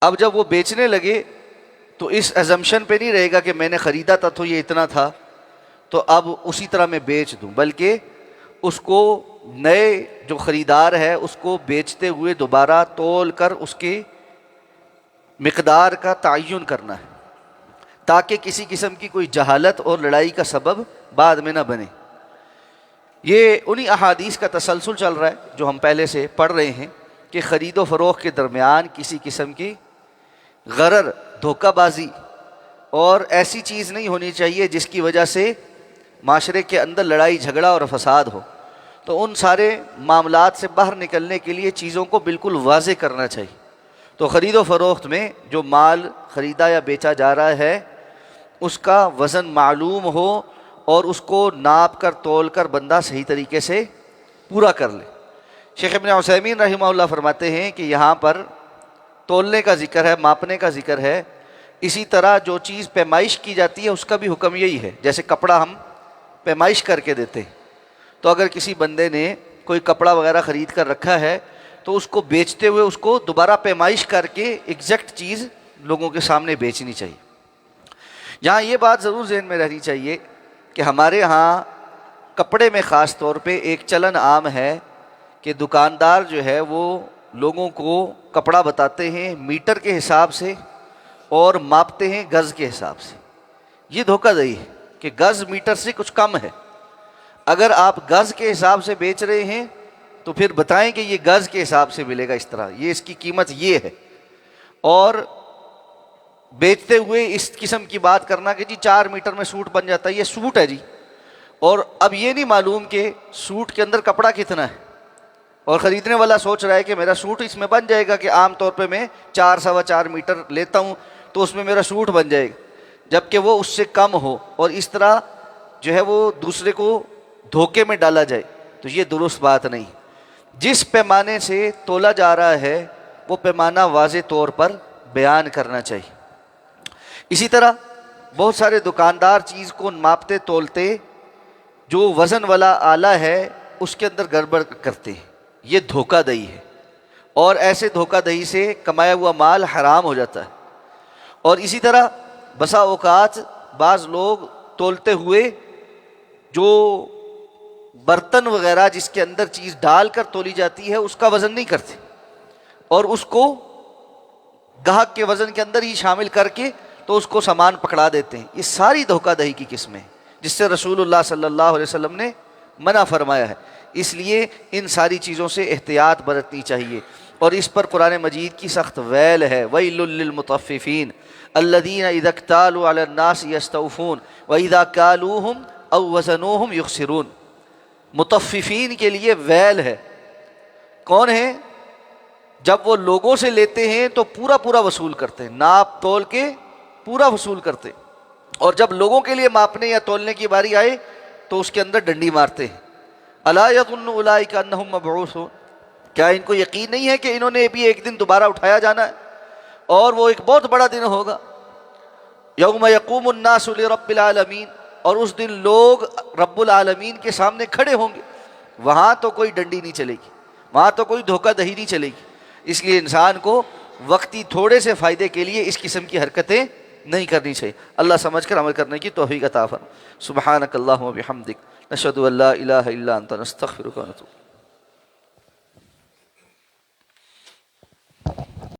اب جب وہ بیچنے لگے تو اس ایزمپشن پہ نہیں رہے گا کہ میں نے خریدا تھا تو یہ اتنا تھا تو اب اسی طرح میں بیچ دوں، بلکہ اس کو نئے جو خریدار ہے اس کو بیچتے ہوئے دوبارہ تول کر اس کی مقدار کا تعین کرنا ہے، تاکہ کسی قسم کی کوئی جہالت اور لڑائی کا سبب بعد میں نہ بنے۔ یہ انہی احادیث کا تسلسل چل رہا ہے جو ہم پہلے سے پڑھ رہے ہیں کہ خرید و فروخت کے درمیان کسی قسم کی غرر، دھوکہ بازی اور ایسی چیز نہیں ہونی چاہیے جس کی وجہ سے معاشرے کے اندر لڑائی جھگڑا اور فساد ہو۔ تو ان سارے معاملات سے باہر نکلنے کے لیے چیزوں کو بالکل واضح کرنا چاہیے۔ تو خرید و فروخت میں جو مال خریدا یا بیچا جا رہا ہے اس کا وزن معلوم ہو اور اس کو ناپ کر تول کر بندہ صحیح طریقے سے پورا کر لے۔ شیخ ابن عثیمین رحمہ اللہ فرماتے ہیں کہ یہاں پر تولنے کا ذکر ہے، ماپنے کا ذکر ہے، اسی طرح جو چیز پیمائش کی جاتی ہے اس کا بھی حکم یہی ہے۔ جیسے کپڑا ہم پیمائش کر کے دیتے ہیں، تو اگر کسی بندے نے کوئی کپڑا وغیرہ خرید کر رکھا ہے تو اس کو بیچتے ہوئے اس کو دوبارہ پیمائش کر کے ایگزیکٹ چیز لوگوں کے سامنے بیچنی چاہیے۔ یہاں یہ بات ضرور ذہن میں رہنی چاہیے کہ ہمارے ہاں کپڑے میں خاص طور پہ ایک چلن عام ہے کہ دکاندار جو ہے وہ لوگوں کو کپڑا بتاتے ہیں میٹر کے حساب سے اور ماپتے ہیں گز کے حساب سے۔ یہ دھوکہ دہی ہے کہ گز میٹر سے کچھ کم ہے۔ اگر آپ گز کے حساب سے بیچ رہے ہیں تو پھر بتائیں کہ یہ گز کے حساب سے ملے گا، اس طرح یہ اس کی قیمت یہ ہے، اور بیچتے ہوئے اس قسم کی بات کرنا کہ جی 4 میٹر میں سوٹ بن جاتا ہے، یہ سوٹ ہے جی، اور اب یہ نہیں معلوم کہ سوٹ کے اندر کپڑا کتنا ہے، اور خریدنے والا سوچ رہا ہے کہ میرا سوٹ اس میں بن جائے گا کہ عام طور پہ میں 4 میٹر لیتا ہوں تو اس میں میرا سوٹ بن جائے گا، جبکہ وہ اس سے کم ہو، اور اس طرح جو ہے وہ دوسرے کو دھوکے میں ڈالا جائے، تو یہ درست بات نہیں۔ جس پیمانے سے تولا جا رہا ہے وہ پیمانہ واضح طور پر بیان کرنا چاہیے۔ اسی طرح بہت سارے دکاندار چیز کو ماپتے تولتے جو وزن والا آلہ ہے اس کے اندر گڑبڑ کرتے ہیں، یہ دھوکہ دہی ہے، اور ایسے دھوکہ دہی سے کمایا ہوا مال حرام ہو جاتا ہے۔ اور اسی طرح بسا اوقات بعض لوگ تولتے ہوئے جو برتن وغیرہ جس کے اندر چیز ڈال کر تولی جاتی ہے اس کا وزن نہیں کرتے، اور اس کو گاہک کے وزن کے اندر ہی شامل کر کے تو اس کو سامان پکڑا دیتے ہیں۔ یہ ساری دھوکہ دہی کی قسمیں ہیں جس سے رسول اللہ صلی اللہ علیہ وسلم نے منع فرمایا ہے۔ اس لیے ان ساری چیزوں سے احتیاط برتنی چاہیے، اور اس پر قرآن مجید کی سخت ویل ہے، وَيْلٌ لِّلْمُطَفِّفِينَ الَّذِينَ إِذَا اكْتَالُوا عَلَى النَّاسِ يَسْتَوْفُونَ وَإِذَا كَالُوهُمْ أَوْ وَزَنُوهُمْ يُخْسِرُونَ۔ مطففین کے لیے ویل ہے۔ کون ہیں؟ جب وہ لوگوں سے لیتے ہیں تو پورا پورا وصول کرتے ہیں، ناپ تول کے پورا وصول کرتے ہیں، اور جب لوگوں کے لیے ماپنے یا تولنے کی باری آئے تو اس کے اندر ڈنڈی مارتے ہیں۔ الا یظن اولئک انہم مبعوثون، کیا ان کو یقین نہیں ہے کہ انہوں نے بھی ایک دن دوبارہ اٹھایا جانا ہے، اور وہ ایک بہت بڑا دن ہوگا، یوم یقوم الناس لرب العالمین، اور اس دن لوگ رب العالمین کے سامنے کھڑے ہوں گے۔ وہاں تو کوئی ڈنڈی نہیں چلے گی، وہاں تو کوئی دھوکہ دہی نہیں چلے گی۔ اس لیے انسان کو وقتی تھوڑے سے فائدے کے لیے اس قسم کی حرکتیں نہیں کرنی چاہیے۔ اللہ سمجھ کر عمل کرنے کی توفیق عطا فرما۔ سبحانک اللہم و بحمدک، نشہد ان لا الہ الا انت، نستغفرک و نتوب۔